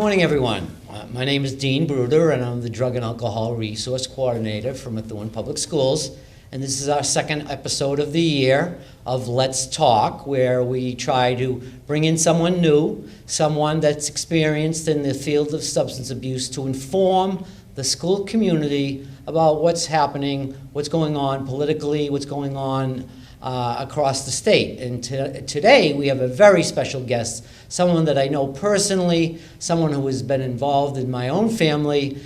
morning, everyone. My name is Dean Brouder, and I'm the Drug and Alcohol Resource Coordinator for Methuen Public Schools. And this is our second episode of the year of Let's Talk, where we try to bring in someone new, someone that's experienced in the field of substance abuse, to inform the school community about what's happening, what's going on politically, what's going on across the state. And today we have a very special guest, someone that I know personally, someone who has been involved in my own family.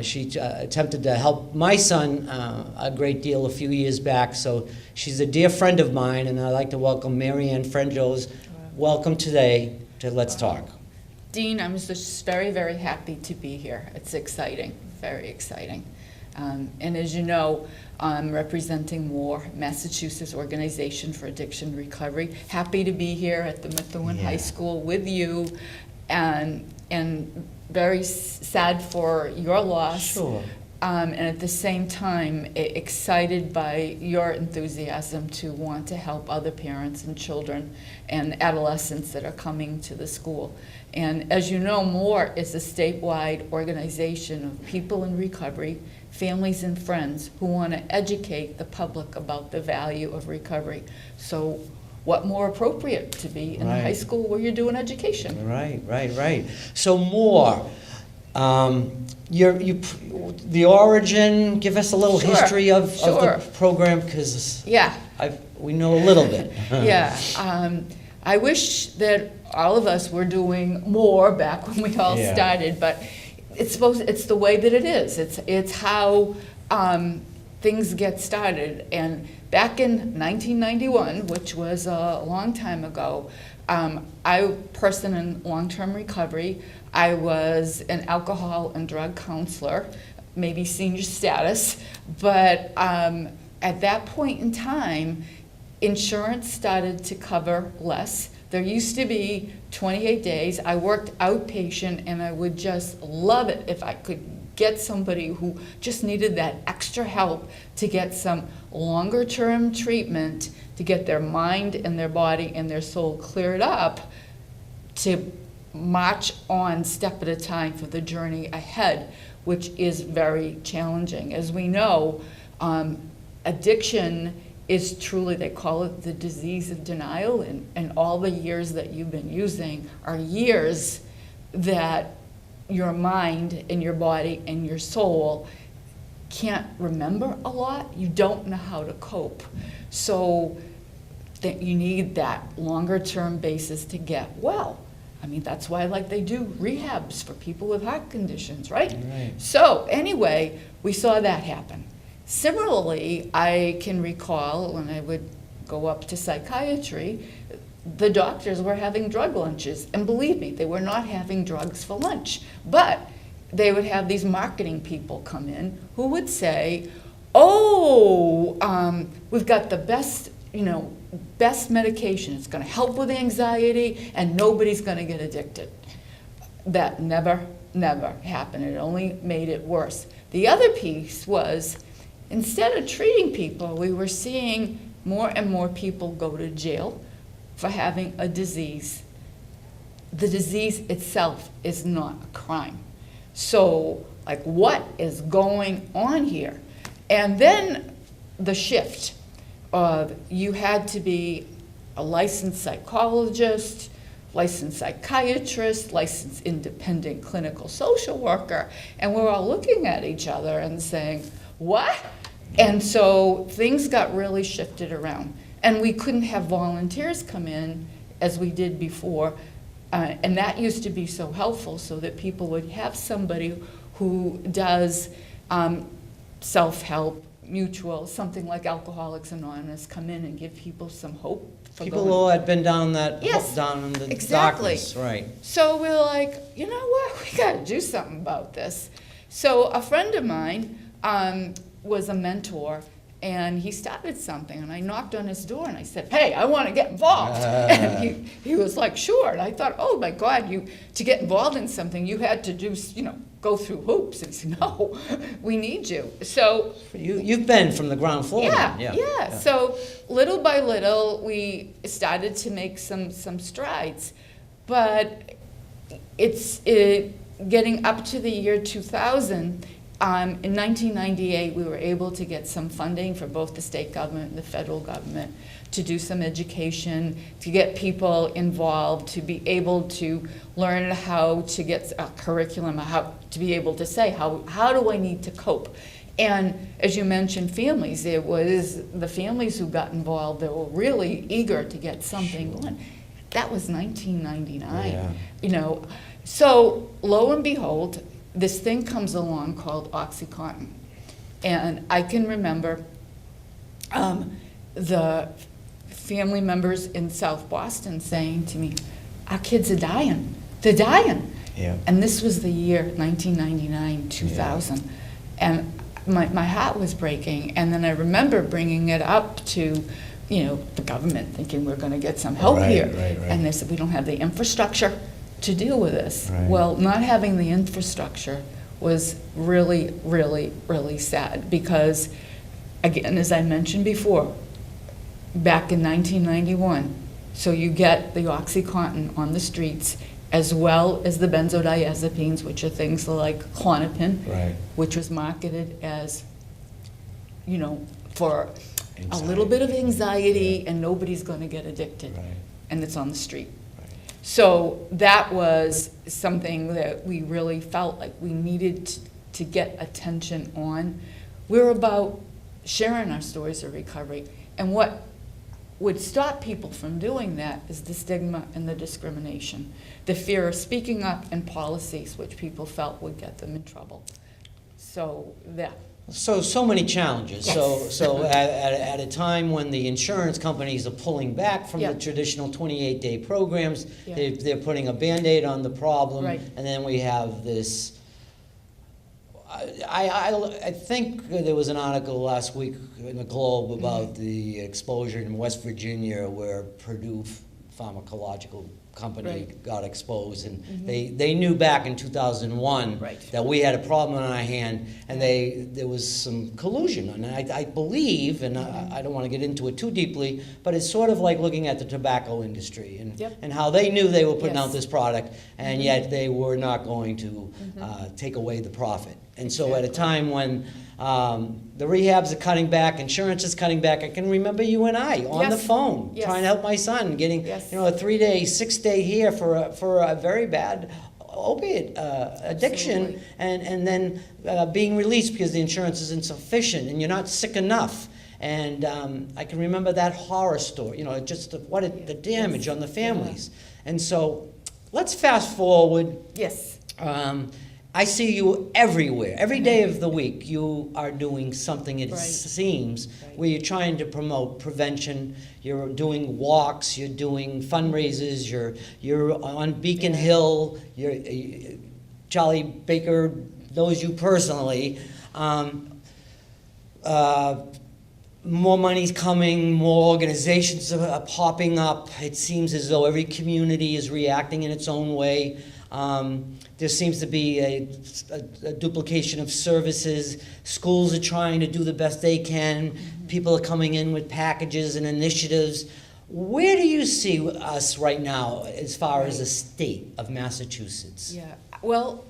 She attempted to help my son a great deal a few years back, so she's a dear friend of mine, and I'd like to welcome Maryanne Frangules. Welcome today to Let's Talk. Dean, I'm just very, very happy to be here. It's exciting, very exciting. And as you know, I'm representing MOAR, Massachusetts Organization for Addiction Recovery. Happy to be here at the Methuen High School with you, and very sad for your loss. Sure. And at the same time, excited by your enthusiasm to want to help other parents and children and adolescents that are coming to the school. And as you know, MOAR is a statewide organization of people in recovery, families and friends who want to educate the public about the value of recovery. So what more appropriate to be in a high school where you're doing education? Right. So MOAR, the origin, give us a little history of the program, because we know a little bit. I wish that all of us were doing more back when we all started, but it's the way that it is. It's how things get started. And back in 1991, which was a long time ago, I, a person in long-term recovery, I was an alcohol and drug counselor, maybe senior status, but at that point in time, insurance started to cover less. There used to be 28 days. I worked outpatient, and I would just love it if I could get somebody who just needed that extra help to get some longer term treatment, to get their mind and their body and their soul cleared up, to march on step at a time for the journey ahead, which is very challenging. As we know, addiction is truly, they call it the disease of denial, and all the years that you've been using are years that your mind and your body and your soul can't remember a lot. You don't know how to cope. So that you need that longer term basis to get well. I mean, that's why they do rehabs for people with heart conditions, right? So anyway, we saw that happen. Similarly, I can recall when I would go up to psychiatry, the doctors were having drug lunches. And believe me, they were not having drugs for lunch. But they would have these marketing people come in who would say, we've got the best, best medication. It's going to help with anxiety, and nobody's going to get addicted. That never happened. It only made it worse. The other piece was, instead of treating people, we were seeing more and more people go to jail for having a disease. The disease itself is not a crime. So, what is going on here? And then the shift of you had to be a licensed psychologist, licensed psychiatrist, licensed independent clinical social worker, and we're all looking at each other and saying, what? And so things got really shifted around. And we couldn't have volunteers come in as we did before. And that used to be so helpful, so that people would have somebody who does self-help, mutual, something like Alcoholics Anonymous, come in and give people some hope. People who had been down that down in the darkness, right? So we're like, you know what? We got to do something about this. So a friend of mine was a mentor, and he started something, and I knocked on his door and I said, hey, I want to get involved. And he was like, sure. And I thought, oh my God, to get involved in something, you had to do, go through hoops. And he said, no, we need you. So you've been from the ground floor. Yeah. So little by little, we started to make some strides. But getting up to the year 2000, in 1998, we were able to get some funding for both the state government and the federal government to do some education, to get people involved, to be able to learn how to get a curriculum, how to be able to say, how do I need to cope? And as you mentioned, families, it was the families who got involved that were really eager to get something going. That was 1999, Yeah. you know. So lo and behold, this thing comes along called OxyContin. And I can remember the family members in South Boston saying to me, our kids are dying. They're dying. Yeah. And this was the year 1999, 2000. And my heart was breaking. And then I remember bringing it up to, you know, the government, thinking we're going to get some help Right, here. right. And they said, we don't have the infrastructure to deal with this. Right. Well, not having the infrastructure was really, really, really sad because, again, as I mentioned before, back in 1991, so you get the OxyContin on the streets as well as the benzodiazepines, which are things like Klonopin, Right. which was marketed as, you know, for a Anxiety. little bit of anxiety and nobody's going to get addicted. Right. And it's on the street. Right. So that was something that we really felt like we needed to get attention on. We're about sharing our stories of recovery. And what would stop people from doing that is the stigma and the discrimination, the fear of speaking up, and policies which people felt would get them in trouble. So that. So many challenges. Yes. So at a time when the insurance companies are pulling back from Yeah. the traditional 28-day programs, Yeah. they're putting a Band-Aid on the problem, Right. and then we have this. I think there was an article last week in the Globe about the exposure in West Virginia where Purdue Pharmacological Company Right. got exposed, and they knew back in 2001 Right. that we had a problem on our hand, and there was some collusion, and I believe, and I don't want to get into it too deeply, but it's sort of like looking at the tobacco industry and Yep. and how they knew they were putting Yes. out this product, and yet they were not going to take away the profit. And so at a time when the rehabs are cutting back, insurance is cutting back, I can remember you and I on the Yes. phone Yes. trying to help my son, getting Yes. a 3-day, 6-day here for a very bad opiate addiction, Absolutely. and then being released because the insurance is insufficient and you're not sick enough. And I can remember that horror story, just the damage Yes. on the families. And so let's fast forward. Yes. I see you everywhere. Every day of the week, you are doing something, it Right. seems, Right. where you're trying to promote prevention. You're doing walks, you're doing fundraisers, you're on Beacon Yeah. Hill, Charlie Baker knows you personally. More money's coming, more organizations are popping up. It seems as though every community is reacting in its own way. There seems to be a duplication of services. Schools are trying to do the best they can. People are coming in with packages and initiatives. Where do you see us right now as far as the state of Massachusetts? Yeah. Well,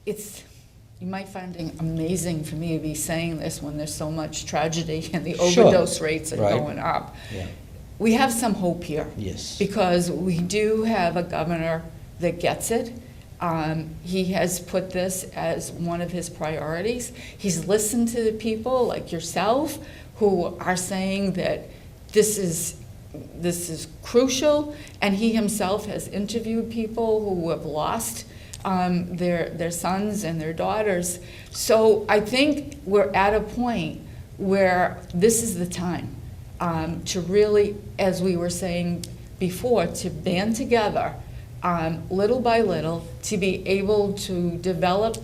you might find it amazing for me to be saying this when there's so much tragedy and the Sure. overdose rates are Right. going up. Yeah. We have some hope here. Yes. Because we do have a governor that gets it. He has put this as one of his priorities. He's listened to the people like yourself who are saying that this is crucial, and he himself has interviewed people who have lost their sons and their daughters. So I think we're at a point where this is the time to really, as we were saying before, to band together little by little, to be able to develop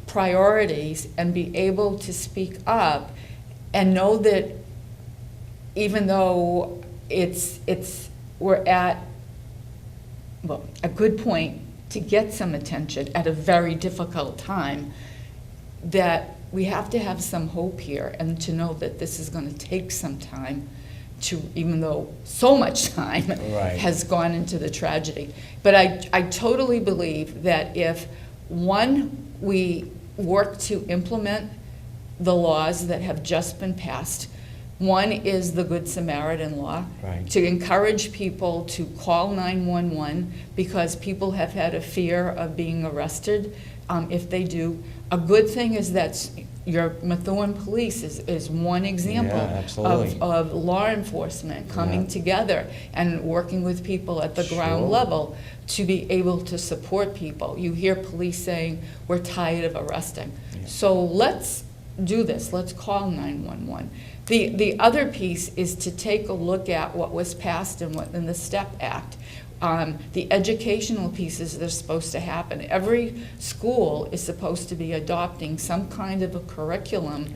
priorities and be able to speak up and know that even though we're at a good point to get some attention at a very difficult time, that we have to have some hope here and to know that this is going to take some time even though so much time Right. has gone into the tragedy. But I totally believe that if, one, we work to implement the laws that have just been passed. One is the Good Samaritan law, Right. to encourage people to call 911 because people have had a fear of being arrested if they do. A good thing is that your Methuen police is one example Yeah, absolutely. of law enforcement coming Yeah. together and working with people at the ground Sure. level to be able to support people. You hear police saying, we're tired of arresting. Yeah. So let's do this, let's call 911. The other piece is to take a look at what was passed in the STEP Act. The educational pieces that are supposed to happen. Every school is supposed to be adopting some kind of a curriculum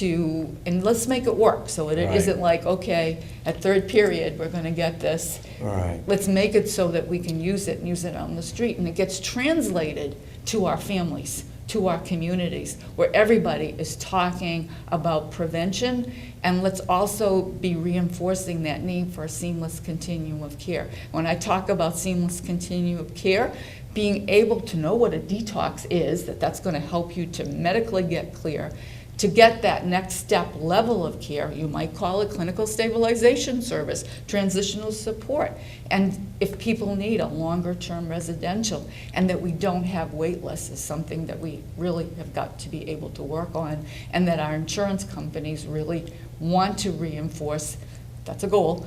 and let's make it work. So it Right. isn't like, okay, at third period, we're gonna get this. Right. Let's make it so that we can use it and use it on the street, and it gets translated to our families, to our communities, where everybody is talking about prevention, and let's also be reinforcing that need for a seamless continuum of care. When I talk about seamless continuum of care, being able to know what a detox is, that's going to help you to medically get clear, to get that next step level of care. You might call it clinical stabilization service, transitional support, and if people need a longer term residential, and that we don't have wait lists is something that we really have got to be able to work on, and that our insurance companies really want to reinforce. That's a goal,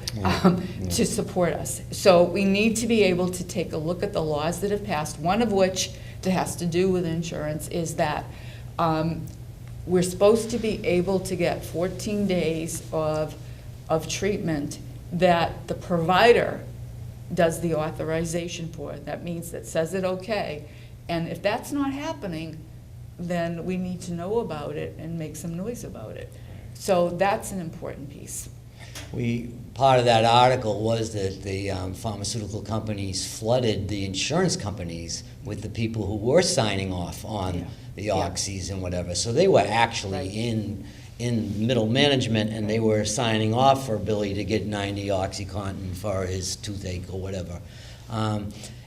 to support us. So we need to be able to take a look at the laws that have passed, one of which that has to do with insurance is that we're supposed to be able to get 14 days of treatment that the provider does the authorization for. That means that says it okay. And if that's not happening, then we need to know about it and make some noise about it. So that's an important piece. Part of that article was that the pharmaceutical companies flooded the insurance companies with the people who were signing off on the oxys and whatever. So they were actually in middle management, and they were signing off for Billy to get 90 OxyContin for his toothache or whatever.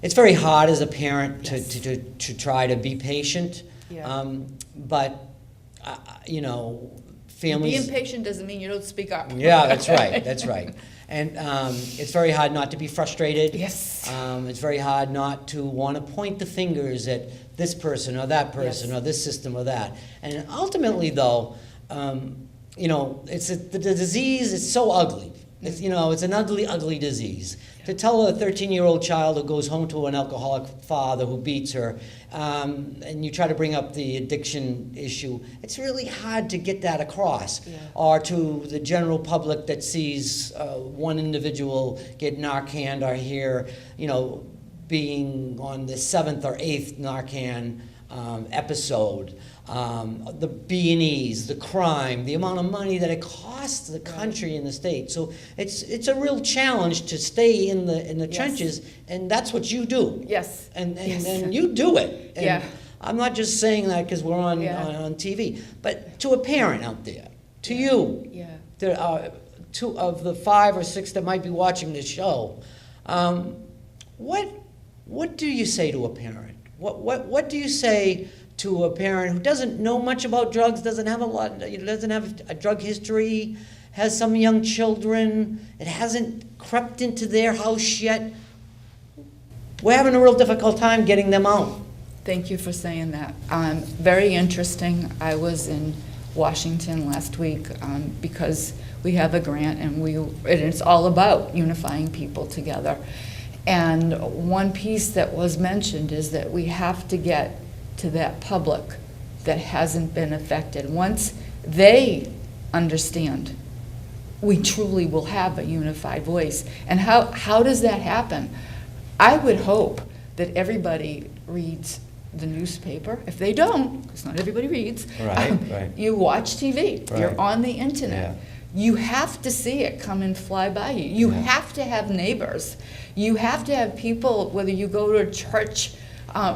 It's very hard as a parent to try to be patient, but families. Being patient doesn't mean you don't speak up. Yeah, that's right. That's right. And it's very hard not to be frustrated. Yes. It's very hard not to want to point the fingers at this person or that person or this system or that. And ultimately, though, the disease is so ugly. It's, it's an ugly, ugly disease. To tell a 13-year-old child who goes home to an alcoholic father who beats her, and you try to bring up the addiction issue, it's really hard to get that across. Yeah. Or to the general public that sees one individual get Narcan or hear, being on the 7th or 8th Narcan episode. The B&Es, the crime, the amount of money that it costs the country and the state. So it's a real challenge to stay in the trenches, and that's what you do. Yes. And you do it. And I'm not just saying that because we're on TV, but to a parent out there, to you, there are 2 of the 5 or 6 that might be watching this show. What do you say to a parent? What do you say to a parent who doesn't know much about drugs, doesn't have a drug history, has some young children, it hasn't crept into their house yet? We're having a real difficult time getting them out. Thank you for saying that. Very interesting. I was in Washington last week because we have a grant, and it's all about unifying people together. And one piece that was mentioned is that we have to get to that public that hasn't been affected. Once they understand, we truly will have a unified voice. And how does that happen? I would hope that everybody reads the newspaper. If they don't, because not everybody reads, right. You watch TV, Right. You're on the internet. Yeah. You have to see it come and fly by you. You have to have neighbors. You have to have people, whether you go to a church,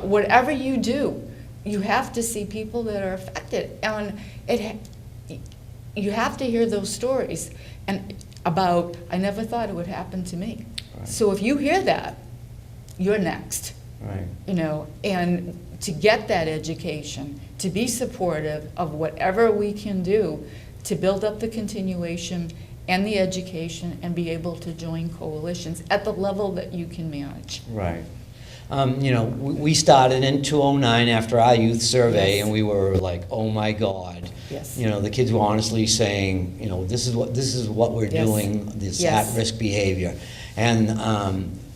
whatever you do, you have to see people that are affected. And you have to hear those stories. And about, I never thought it would happen to me. Right. So if you hear that, you're next. Right. You know, and to get that education, to be supportive of whatever we can do to build up the continuation and the education and be able to join coalitions at the level that you can manage. Right. You know, we started in 2009 after our youth survey, Yes. and we were like, oh my God. Yes. You know, the kids were honestly saying, you know, this is what we're Yes. doing, this Yes. at-risk behavior. And,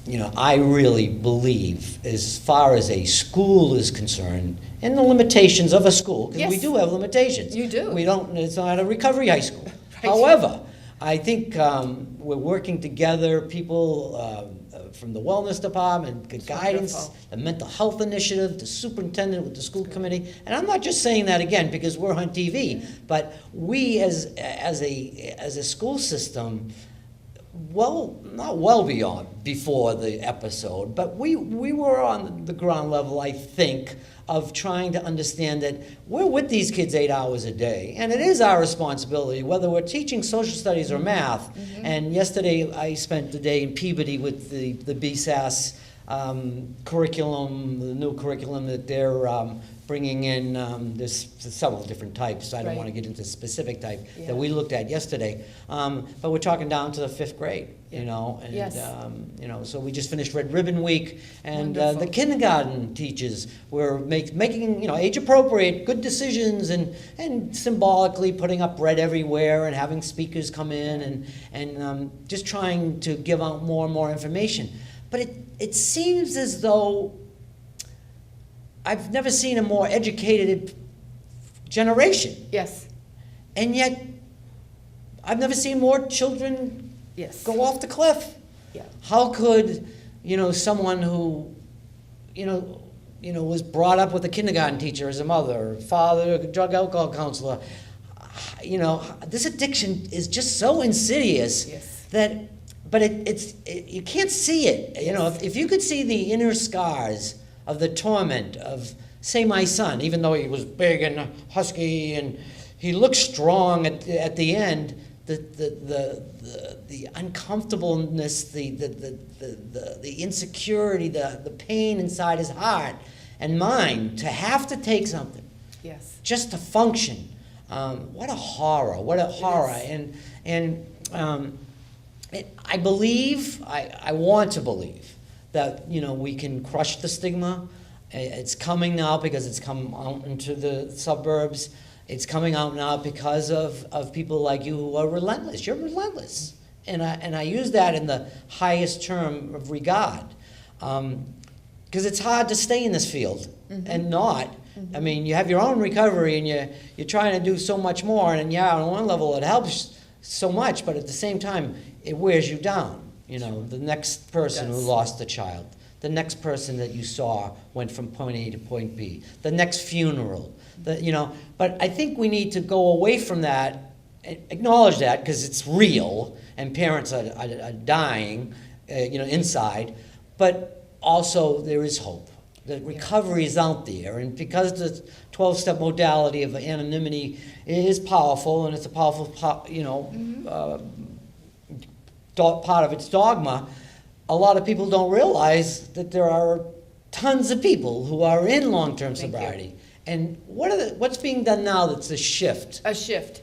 you know, I really believe, as far as a school is concerned, and the limitations of a school, because we Yes. do have limitations. You do. It's not a recovery high school. Right. However, I think we're working together, people from the wellness department, good guidance, wonderful. the mental health initiative, the superintendent with the school committee. And I'm not just saying that again because we're on TV, but we as a school system, well, not well beyond before the episode, but we were on the ground level, I think, of trying to understand that we're with these kids 8 hours a day, and it is our responsibility, whether we're teaching social studies or math. And yesterday, I spent the day in Peabody with the BSAS curriculum, the new curriculum that they're bringing in. There's several different types. I don't Right. want to get into specific type Yeah. that we looked at yesterday. But we're talking down to the 5th grade, you know, and Yes. you know, so we just finished Red Ribbon Week, and the Wonderful. kindergarten teachers were making, you know, age-appropriate, good decisions, and symbolically putting up bread everywhere and having speakers come in and just trying to give out more and more information. But it seems as though I've never seen a more educated generation, Yes, and yet I've never seen more children yes. go off the cliff. Yeah. How could, you know, someone who, you know, was brought up with a kindergarten teacher as a mother, father, drug alcohol counselor, you know, this addiction is just so insidious Yes. that, but you can't see it. You know, if you could see the inner scars of the torment of, say, my son, even though he was big and husky and he looked strong at the end, the uncomfortableness, the insecurity, the pain inside his heart and mind to have to take something Yes. just to function. What a horror! What a horror! And I believe, I want to believe that, you know, we can crush the stigma. It's coming now because it's come out into the suburbs. It's coming out now because of people like you who are relentless. You're relentless. And I use that in the highest term of regard. Because it's hard to stay in this field and not. I mean, you have your own recovery and you're trying to do so much more. And yeah, on one level it helps so much, but at the same time, it wears you down. You know, the next person who does. lost a child, the next person that you saw went from point A to point B, the next funeral, you know. But I think we need to go away from that, acknowledge that because it's real, and parents are dying, you know, inside. But also there is hope. The recovery is out there, and because the 12-step modality of anonymity is powerful, and it's a powerful, you know, part of its dogma, a lot of people don't realize that there are tons of people who are in long-term Thank you. sobriety. And what's being done now that's a shift? A shift.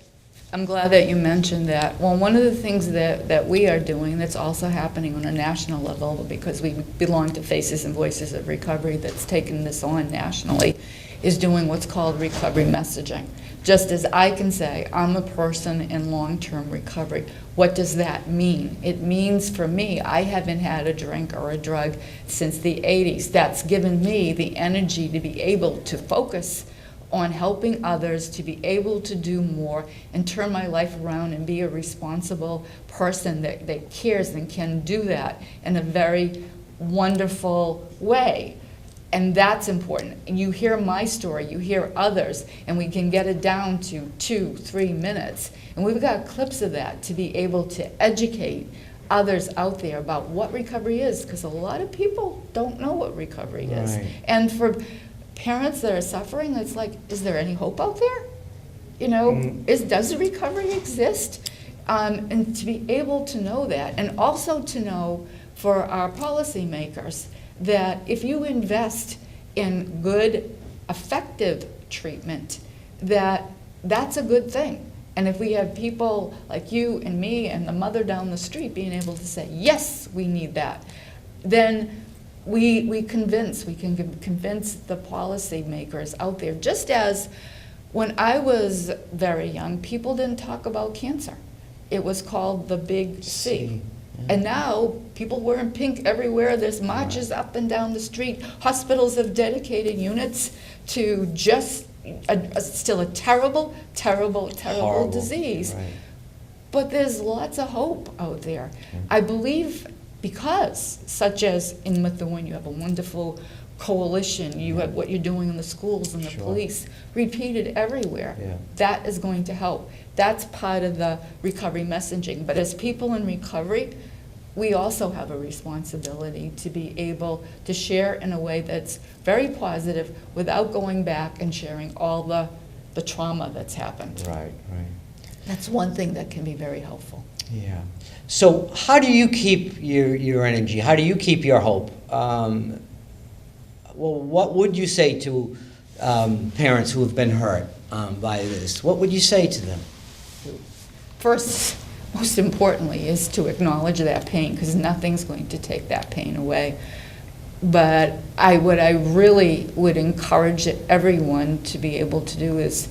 I'm glad that you mentioned that. Well, one of the things that we are doing that's also happening on a national level, because we belong to Faces and Voices of Recovery that's taken this on nationally, is doing what's called recovery messaging. Just as I can say, I'm a person in long-term recovery. What does that mean? It means for me, I haven't had a drink or a drug since the 80s. That's given me the energy to be able to focus on helping others, to be able to do more and turn my life around and be a responsible person that cares and can do that in a very wonderful way. And that's important. And you hear my story, you hear others, and we can get it down to 2-3 minutes. And we've got clips of that to be able to educate others out there about what recovery is, because a lot of people don't know what recovery is. Right. And for parents that are suffering, it's like, is there any hope out there? You know, does recovery exist? And to be able to know that, and also to know for our policymakers that if you invest in good, effective treatment, that's a good thing. And if we have people like you and me and the mother down the street being able to say, yes, we need that, then we can convince the policymakers out there. Just as when I was very young, people didn't talk about cancer. It was called the Big C. Yeah. And now people wearing pink everywhere. There's marches up and down the street. Hospitals have dedicated units to just still a terrible, terrible, terrible Horrible. disease. Right. But there's lots of hope out there. Yeah. I believe because, such as in Methuen, you have a wonderful coalition, you have what you're doing in the schools and the Sure. police, repeated everywhere. Yeah. That is going to help. That's part of the recovery messaging. But as people in recovery, we also have a responsibility to be able to share in a way that's very positive without going back and sharing all the trauma that's happened. Right, right. That's one thing that can be very helpful. Yeah. So how do you keep your energy? How do you keep your hope? Well, what would you say to parents who have been hurt by this? What would you say to them? First, most importantly, is to acknowledge that pain, because nothing's going to take that pain away. But what I really would encourage everyone to be able to do is,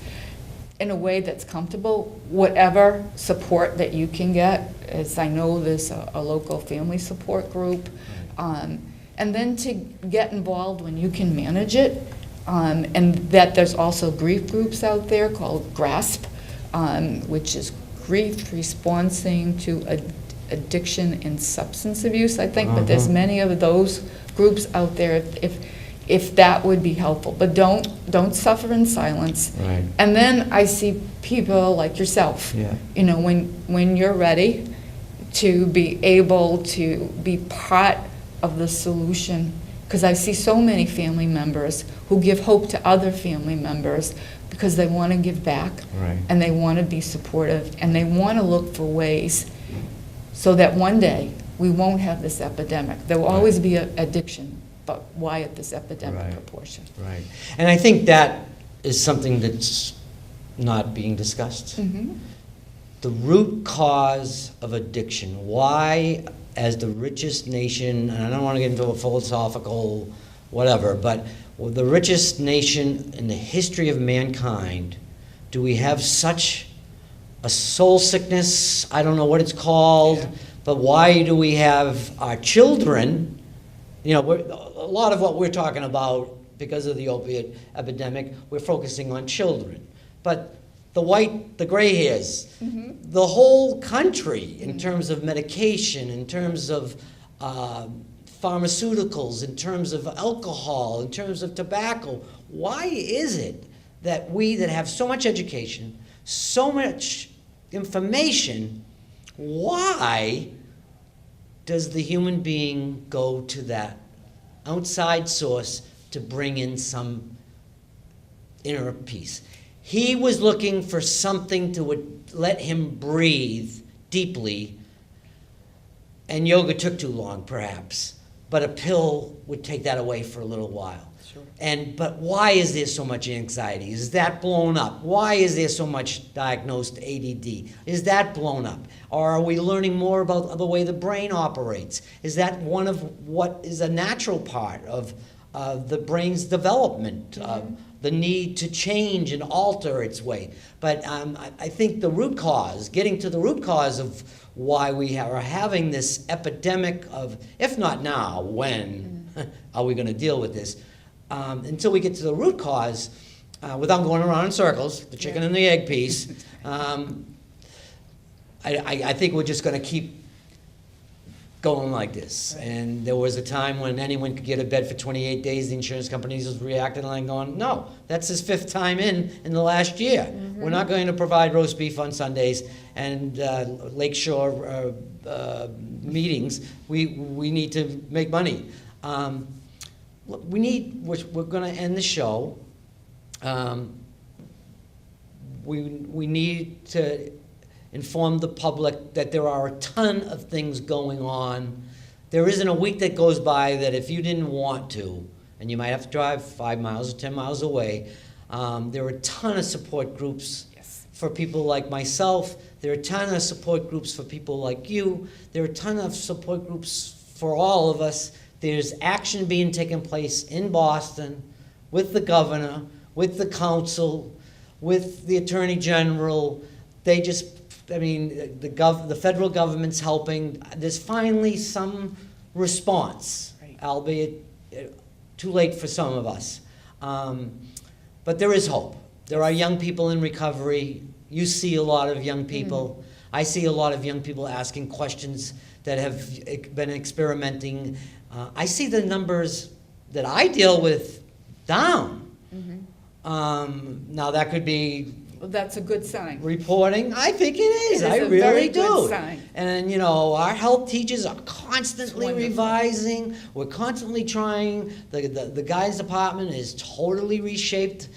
in a way that's comfortable, whatever support that you can get, as I know there's a local family support group, and then to get involved when you can manage it, and that there's also grief groups out there called GRASP, which is Grief Responding to Addiction and Substance Abuse, I think, but there's many of those groups out there if that would be helpful. But don't suffer in silence. Right. And then I see people like yourself, Yeah. you know, when you're ready to be able to be part of the solution, because I see so many family members who give hope to other family members because they want to give back, Right. and they want to be supportive, and they want to look for ways so that one day we won't have this epidemic. There will always be an addiction, but why at this epidemic Right. proportion? Right. And I think that is something that's not being discussed. Mm-hmm. The root cause of addiction. Why, as the richest nation, and I don't want to get into a philosophical whatever, but the richest nation in the history of mankind, do we have such a soul sickness? I don't know what it's called, Yeah. but why do we have our children? You know, a lot of what we're talking about, because of the opiate epidemic, we're focusing on children. But the gray hairs, the whole country, in terms of medication, in terms of pharmaceuticals, in terms of alcohol, in terms of tobacco, why is it that we that have so much education, so much information, why does the human being go to that outside source to bring in some inner peace? He was looking for something to let him breathe deeply, and yoga took too long, perhaps. But a pill would take that away for a little while. Sure. But why is there so much anxiety? Is that blown up? Why is there so much diagnosed ADD? Is that blown up? Or are we learning more about the way the brain operates? Is that one of what is a natural part of the brain's development, the need to change and alter its way? But I think the root cause, getting to the root cause of why we are having this epidemic of, if not now, when are we going to deal with this? Until we get to the root cause, without going around in circles, the chicken and the egg piece, I think we're just going to keep going like this. Right. And there was a time when anyone could get a bed for 28 days. The insurance companies was reacting and going, no, that's his fifth time in the last year. We're not going to provide roast beef on Sundays and lakeshore meetings. We need to make money. Look, we're going to end the show. We need to inform the public that there are a ton of things going on. There isn't a week that goes by that if you didn't want to, and you might have to drive 5 miles or 10 miles away, there are a ton of support groups for people like myself. There are a ton of support groups for people like you. There are a ton of support groups for all of us. There's action being taken place in Boston with the governor, with the council, with the attorney general. They just, I mean, the federal government's helping. There's finally some response, albeit too late for some of us. But there is hope. There are young people in recovery. You see a lot of young people. I see a lot of young people asking questions that have been experimenting. I see the numbers that I deal with down. Now that could be Well, that's a good sign. reporting. I think it is. It is I a really very do. good sign. And you know, our health teachers are constantly It's wonderful. revising. We're constantly trying. The guidance department is totally reshaped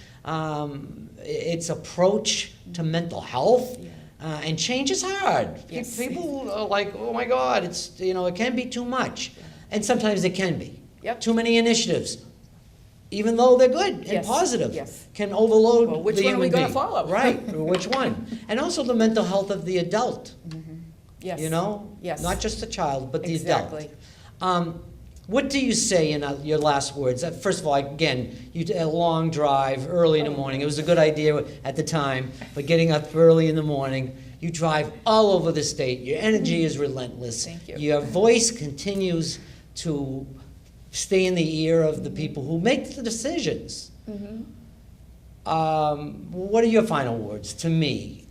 its approach to mental health. And change is hard. Yes. People are like, oh my God, it's, you know, it can be too much. And sometimes it can be. Yep. Too many initiatives, even though they're good and Yes. positive, Yes. can overload Well, which the one are we human gonna being. follow? Right, which one? And also the mental health of the adult, Yes. you know? Yes. Not just the child, but the Exactly. adult. What do you say in your last words? First of all, again, you did a long drive early in the morning. It was a good idea at the time, but getting up early in the morning, you drive all over the state. Your energy is relentless. Thank you. Your voice continues to stay in the ear of the people who make the decisions. What are your final words to me,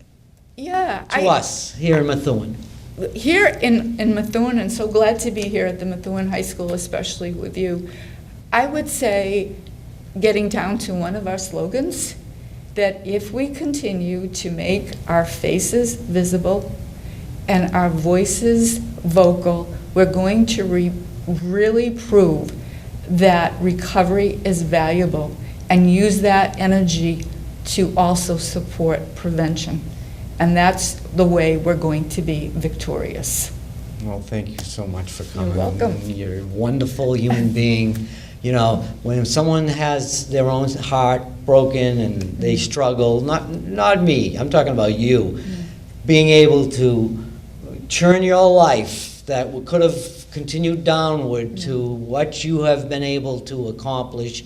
Yeah. to us here in Methuen? Here in Methuen, and so glad to be here at the Methuen High School, especially with you, I would say, getting down to one of our slogans, that if we continue to make our faces visible and our voices vocal, we're going to really prove that recovery is valuable and use that energy to also support prevention. And that's the way we're going to be victorious. Well, thank you so much for coming. welcome. You're a wonderful human being. You know, when someone has their own heart broken and they struggle, not me, I'm talking about you, being able to turn your life that could have continued downward to what you have been able to accomplish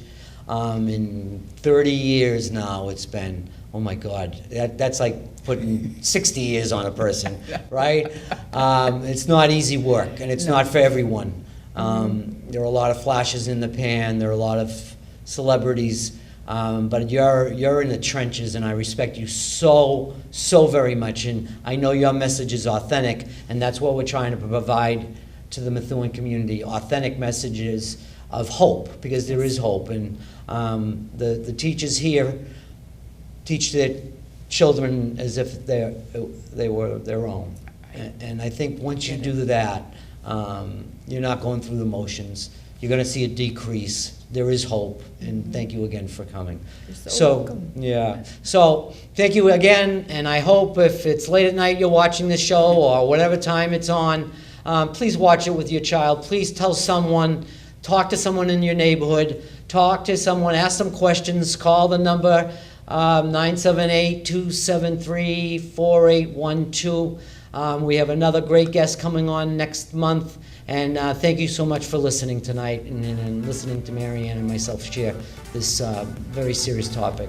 in 30 years now it's been. Oh my God, that's like putting 60 years on a person, right? It's not easy work, and it's not for everyone. There are a lot of flashes in the pan, there are a lot of celebrities, but you're in the trenches, and I respect you so very much, and I know your message is authentic, and that's what we're trying to provide to the Methuen community, authentic messages of hope, because there is hope, and the teachers here teach their children as if they were their own. And I think once you do that, you're not going through the motions. You're going to see a decrease. There is hope, and thank you again for coming. You're so welcome. Yeah. So thank you again, and I hope if it's late at night you're watching the show or whatever time it's on, please watch it with your child. Please tell someone, talk to someone in your neighborhood, talk to someone, ask some questions, call the number 978-273-4812. We have another great guest coming on next month, and thank you so much for listening tonight and listening to Maryanne and myself share this very serious topic.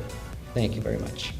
Thank you very much.